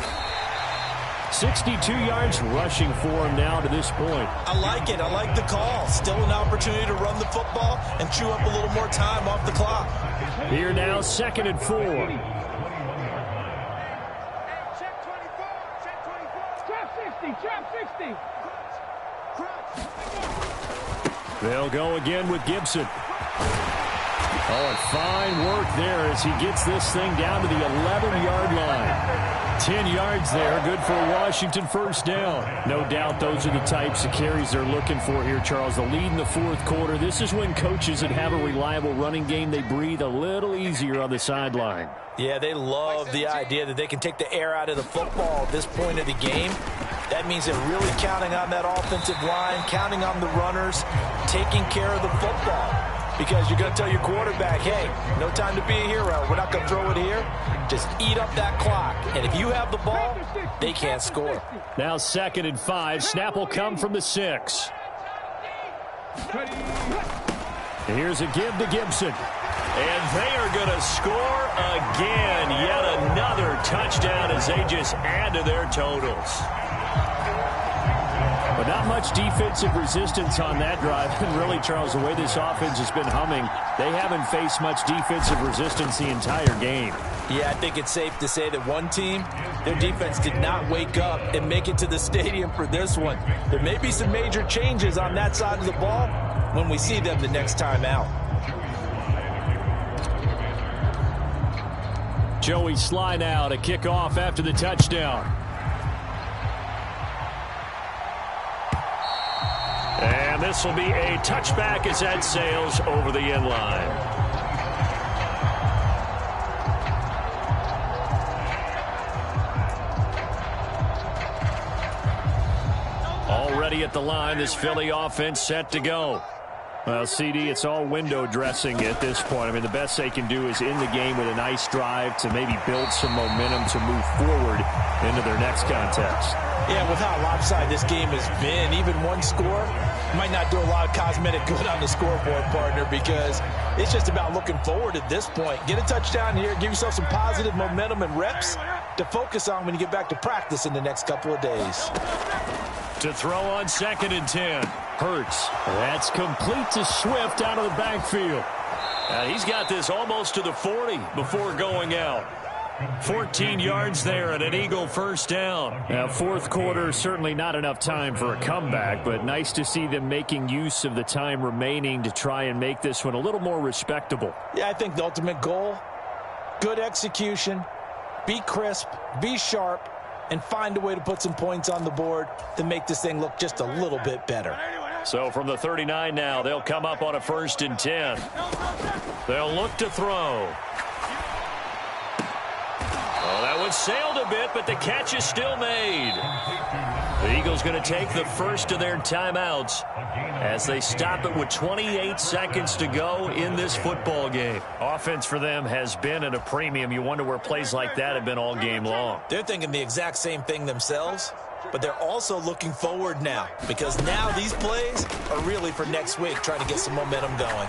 62 yards rushing for him now to this point. I like it. I like the call. Still an opportunity to run the football and chew up a little more time off the clock. Here now, 2nd and 4. Trap 60. They'll go again with Gibson. Oh, and fine work there as he gets this thing down to the 11-yard line. 10 yards there, good for a Washington first down. No doubt those are the types of carries they're looking for here, Charles. The lead in the fourth quarter. This is when coaches that have a reliable running game, they breathe a little easier on the sideline. Yeah, they love the idea that they can take the air out of the football at this point of the game. That means they're really counting on that offensive line, counting on the runners, taking care of the football. Because you're going to tell your quarterback, hey, no time to be a hero. We're not going to throw it here. Just eat up that clock. And if you have the ball, they can't score. Now 2nd and 5. Snap will come from the 6. Here's a give to Gibson. And they are going to score again. Yet another touchdown as they just add to their totals. But not much defensive resistance on that drive. And really, Charles, the way this offense has been humming, they haven't faced much defensive resistance the entire game. Yeah, I think it's safe to say that one team, their defense did not wake up and make it to the stadium for this one. There may be some major changes on that side of the ball when we see them the next time out. Joey Sly now to kick off after the touchdown. And this will be a touchback as that sails over the end line. Already at the line, this Philly offense set to go. Well, CD, it's all window dressing at this point. I mean, the best they can do is end the game with a nice drive to maybe build some momentum to move forward into their next contest. Yeah, with how lopsided this game has been, even one score might not do a lot of cosmetic good on the scoreboard, partner, because it's just about looking forward at this point. Get a touchdown here, give yourself some positive momentum and reps to focus on when you get back to practice in the next couple of days. To throw on 2nd and 10. Hurts. That's complete to Swift out of the backfield. He's got this almost to the 40 before going out. 14 yards there and an Eagle first down. Now, fourth quarter, certainly not enough time for a comeback, but nice to see them making use of the time remaining to try and make this one a little more respectable. Yeah, I think the ultimate goal, good execution, be crisp, be sharp, and find a way to put some points on the board to make this thing look just a little bit better. So from the 39 now, they'll come up on a 1st and 10. They'll look to throw. Oh, that one sailed a bit, but the catch is still made. The Eagles going to take the first of their timeouts as they stop it with 28 seconds to go in this football game. Offense for them has been at a premium. You wonder where plays like that have been all game long. They're thinking the exact same thing themselves, but they're also looking forward now because now these plays are really for next week, trying to get some momentum going.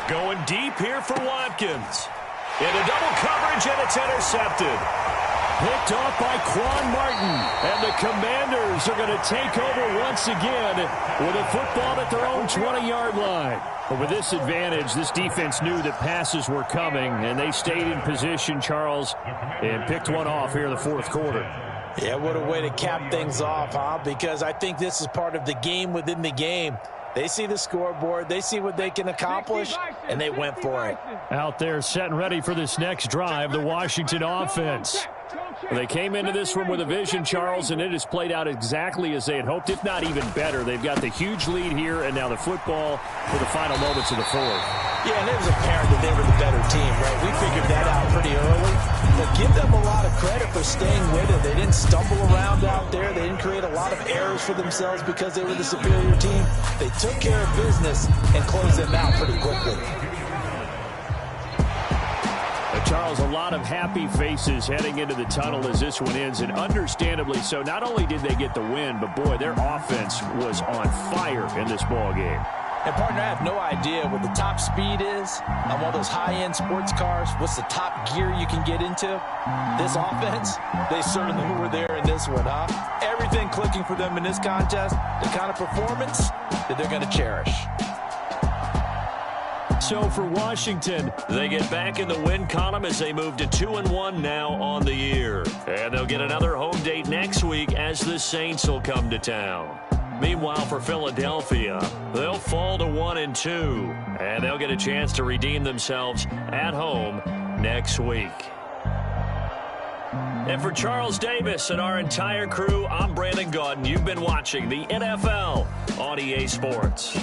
Going deep here for Watkins. Into double coverage, and it's intercepted. Picked off by Quan Martin. And the Commanders are going to take over once again with a football at their own 20-yard line. But with this advantage, this defense knew that passes were coming, and they stayed in position, Charles, and picked one off here in the fourth quarter. Yeah, what a way to cap things off, huh? Because I think this is part of the game within the game. They see the scoreboard, they see what they can accomplish, and they went for it. Out there set and ready for this next drive, the Washington offense. They came into this one with a vision, Charles, and it has played out exactly as they had hoped, if not even better. They've got the huge lead here, and now the football for the final moments of the fourth. Yeah, and it was apparent that they were the better team, right? We figured that out pretty early. But give them a lot of credit for staying with it. They didn't stumble around out there. They didn't create a lot of errors for themselves because they were the superior team. They took care of business and closed them out pretty quickly. Charles, a lot of happy faces heading into the tunnel as this one ends, and understandably so. Not only did they get the win, but, boy, their offense was on fire in this ball game. And, partner, I have no idea what the top speed is on one of those high-end sports cars. What's the top gear you can get into? This offense, they certainly were there in this one, huh? Everything clicking for them in this contest, the kind of performance that they're going to cherish. So for Washington, they get back in the win column as they move to 2-1 now on the year. And they'll get another home date next week as the Saints will come to town. Meanwhile, for Philadelphia, they'll fall to 1-2, and they'll get a chance to redeem themselves at home next week. And for Charles Davis and our entire crew, I'm Brandon Gaudin. You've been watching the NFL on EA Sports.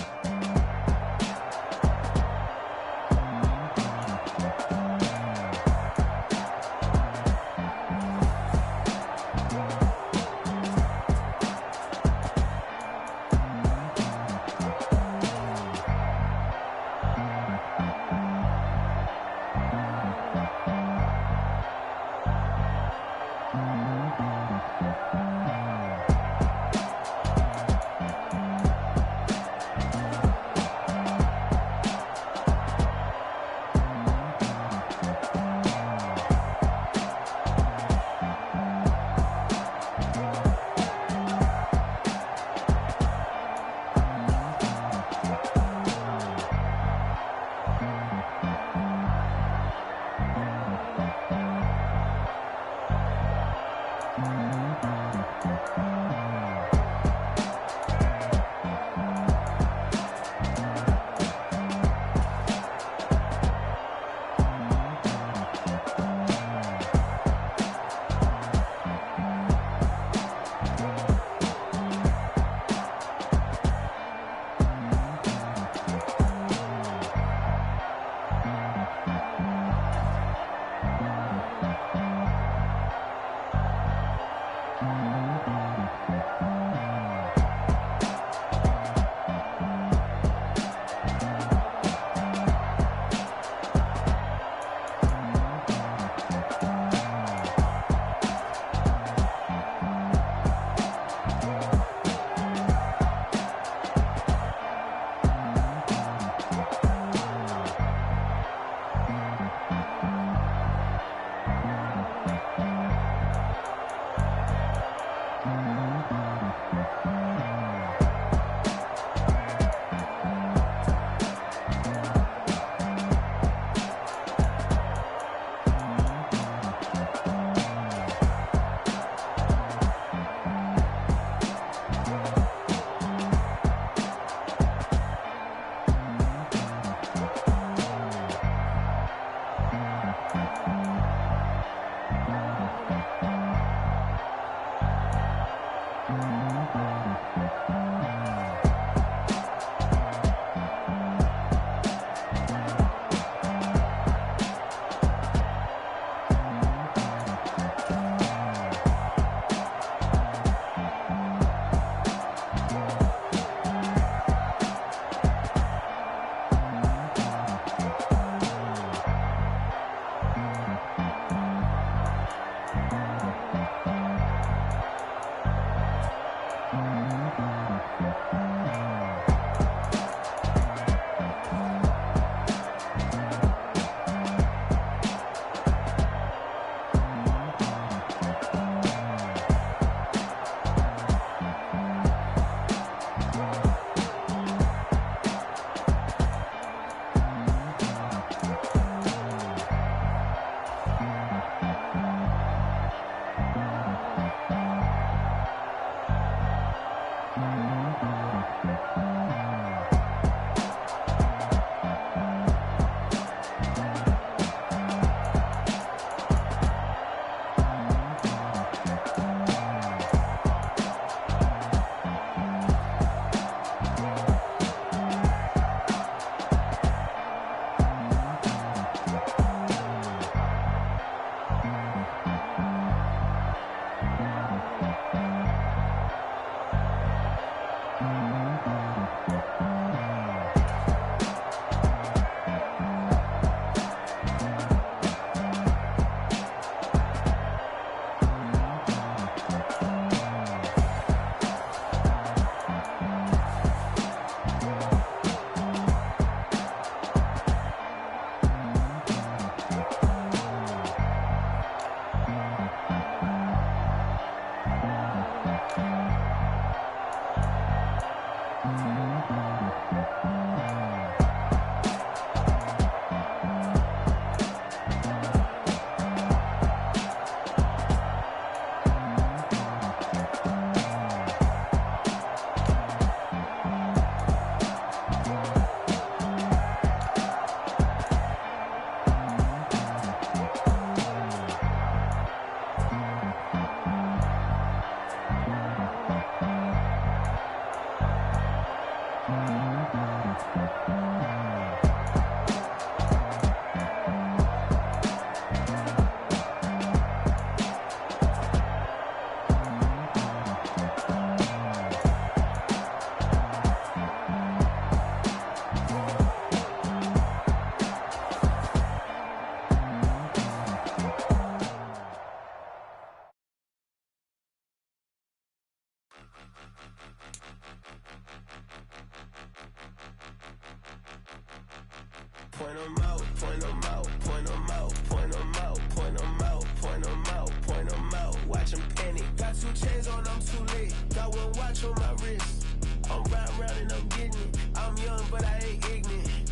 point them out, point them out, point them out, point them out, point them out, point them out, point them out. Watch them panic. Got 2 chains on, I'm too late. Got 1 watch on my wrist. I'm riding around and I'm getting it. I'm young, but I ain't ignorant.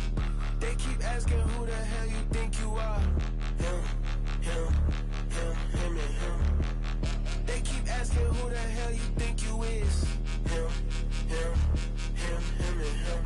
They keep asking who the hell you think you are. Him, and him. They keep asking who the hell you think you is. Him, and him.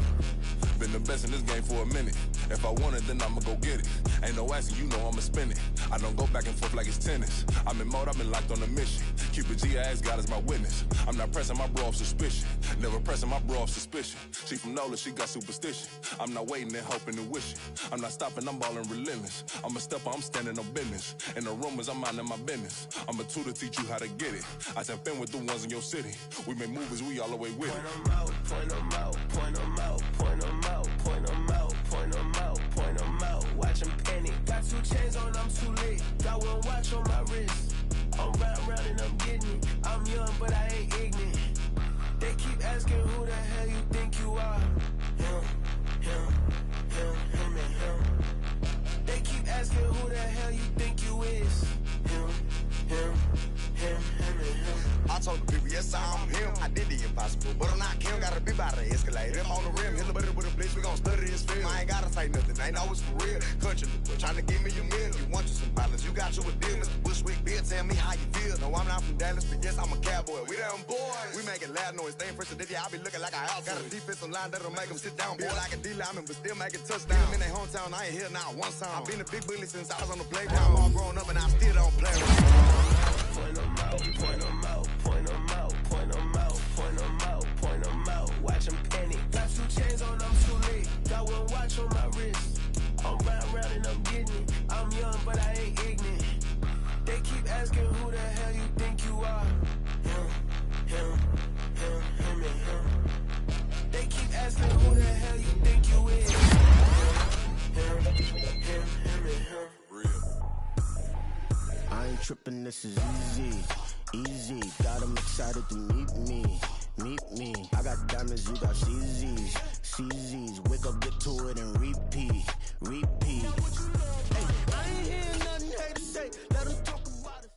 Been the best in this game for a minute. If I want it, then I'ma go get it. Ain't no asking, you know I'ma spin it. I don't go back and forth like it's tennis. I'm in mode, I've been locked on a mission. Keep a G, I ask God as my witness. I'm not pressing my bro off suspicion. Never pressing my bro off suspicion. She from Nola, she got superstition. I'm not waiting and hoping and wishing. I'm not stopping, I'm balling relentless. I'm a stepper, I'm standing on business. In the rumors, I'm minding my business. I'm a tutor, teach you how to get it. I tap in with the ones in your city. We make movies, we all the way with it. Point them out, point them out, point them out, point them out, point them out, point them out, point them out. Watch them panic. Got 2 chains on, I'm too late. Got 1 watch on my wrist. I'm riding around and I'm getting it. I'm young, but I ain't ignorant. They keep asking who the hell you think you are. Him, and him. They keep asking who the hell you think you is. Him, and him. I told the people, yes, I'm him. I did the impossible, but I'm not him. Gotta be by the escalator. Him on the rim, hit a buddy with a blitz. We gon' study this film. I ain't gotta say nothing. Ain't always for real. Country, trying to give me a meal. You want you some violence. You got you a deal. Mr. Bushwick, Bill, tell me how you feel. No, I'm not from Dallas, but yes, I'm a cowboy. We them boys. We making loud noise. Staying fresh to this, yeah, I be looking like a house. Got a defensive line that'll make them sit down. Boy, like a D-lineman, but still making touchdowns. I'm in their hometown, I ain't here now one time. I've been a big bully since I was on the playground. I'm all grown up and I still don't play around. Point them out, point them out, point them out, point them out, point them out, point them out. Watch them panic. Got 2 chains on, I'm too late. Got 1 watch on my wrist. I'm riding around and I'm getting it. I'm young, but I ain't ignorant. They keep asking who the hell you think you are. Him, and him. They keep asking who the hell you think you is. Him, and him. I ain't tripping, this is easy. Got 'em excited to meet me. I got diamonds, you got CZs. Wake up, get to it, and repeat. Hey, I ain't hearing nothing hate to say. Let 'em talk about it.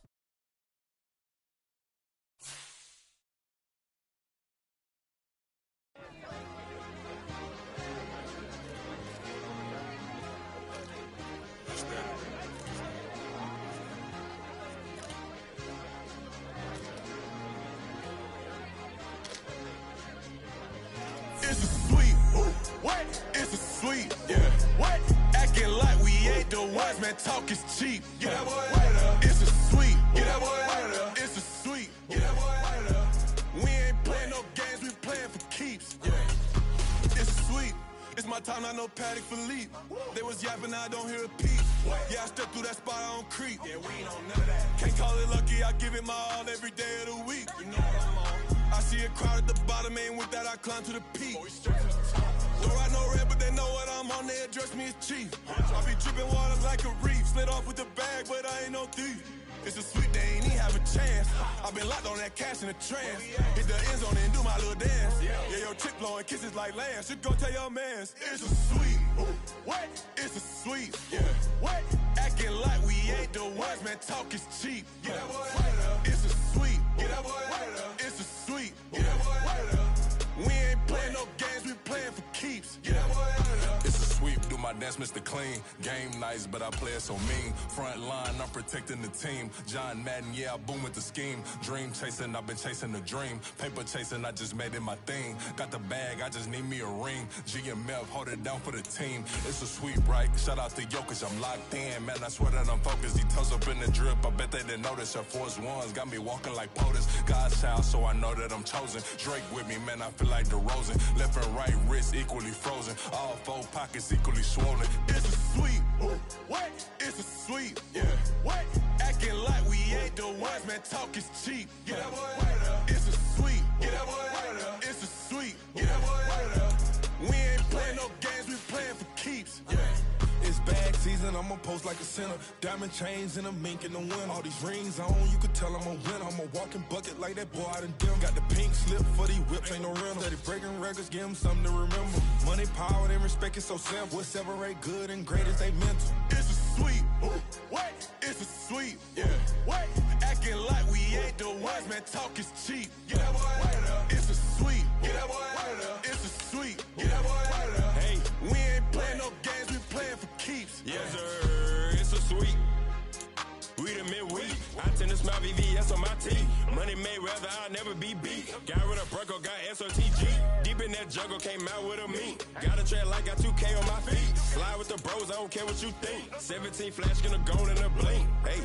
It's a sweet, what? It's a sweet, yeah. What? Acting like we ain't the ones, man. Talk is cheap. Get that boy out of there. It's a sweet, get that boy out of there. It's a sweet, get that boy out of there. We ain't playing no games, we playing for keeps. Yeah. It's sweet. It's my time, not no Paddock Philippe. They was yapping, I don't hear a peep. Yeah, I step through that spot, I don't creep. Yeah, we ain't on none of that. Can't call it lucky, I give it my all every day of the week. You know what I'm on. I see a crowd at the bottom, and with that I climb to the peak. Don't ride no red, but they know what I'm on, they address me as chief. I be dripping water like a reef, slid off with the bag, but I ain't no thief. It's a sweet, they ain't even have a chance. I've been locked on that cash in a trance. Hit the end zone and do my little dance. Yeah, your chick blowing kisses like lambs. You go tell your mans. It's a sweet, what? It's a sweet, yeah. What? Acting like we ain't the ones, man. Talk is cheap. Get that boy out of there. It's a sweet, get that boy out of there. It's a sweet, get that boy out of there. We ain't playing no games, we playing for keeps. Get that boy out of there. It's a sweep, do my dance, Mr. Clean. Game nice, but I play it so mean. Front line, I'm protecting the team. John Madden, yeah, I boom with the scheme. Dream chasing, I've been chasing the dream. Paper chasing, I just made it my thing. Got the bag, I just need me a ring. GMF, hold it down for the team. It's a sweep, right? Shout out to Jokic, I'm locked in. Man, I swear that I'm focused. He toes up in the drip, I bet they didn't notice. Air Force Ones got me walking like POTUS. God's child, so I know that I'm chosen. Drake with me, man, I feel like DeRozan. Left and right wrist equally frozen. All 4 pockets equally swollen. It's a sweet, what? It's a sweet, yeah. What? Acting like we ain't the ones, man. Talk is cheap. Get that boy out of there. It's a sweet, get that boy out of there. It's a sweet, get that boy out of there. We ain't playing no games, we playing for keeps. Yeah. It's bags season, I'ma post like a sinner. Diamond chains and a mink in the wind. All these rings on, you could tell I'm a winner. I'm a walking bucket like that boy out in dim. Got the pink slip for these whips, ain't no rental. Steady breaking records, give them something to remember. Money, power, and respect is so simple. What separate good and great is they mental. It's a sweep. What? It's a sweep. Yeah. What? Acting like we ain't the ones, man. Talk is cheap. Get that boy out of there. It's a sweep. Get that boy out of there. It's a sweep. Get that boy out of there. Hey, we ain't playing no games, we playing for keeps. Yes, sir. It's a sweep. We the midweek. I tend to smile VVS on my teeth. Money made rather I'll never be beat. Got rid of Bronco, got SOTG. Deep in that jungle, came out with a meat. Got a trail like got 2K on my feet. Slide with the bros, I don't care what you think. 17 flash, gonna go in a blink. Hey.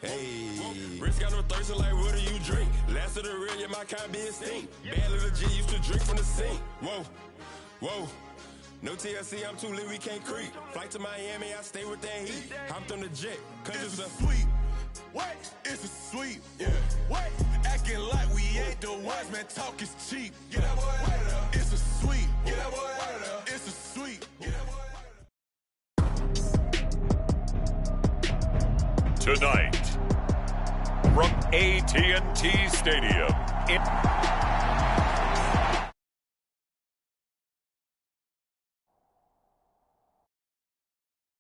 Hey, Rich got no thirst, like what do you drink? Last of the real, yeah, my kind be extinct. Bad little G used to drink from the sink. Whoa, whoa. No TLC, I'm too lit, we can't creep. Flight to Miami, I stay with that heat. Hopped on the jet, cause it's a sweep. What? It's a sweep. Yeah. What? Acting like we ain't the ones, man. Talk is cheap. Get that boy out of there. It's a sweep. Get that boy out of there. It's a sweep. Get that boy out of there. Tonight, from AT&T Stadium,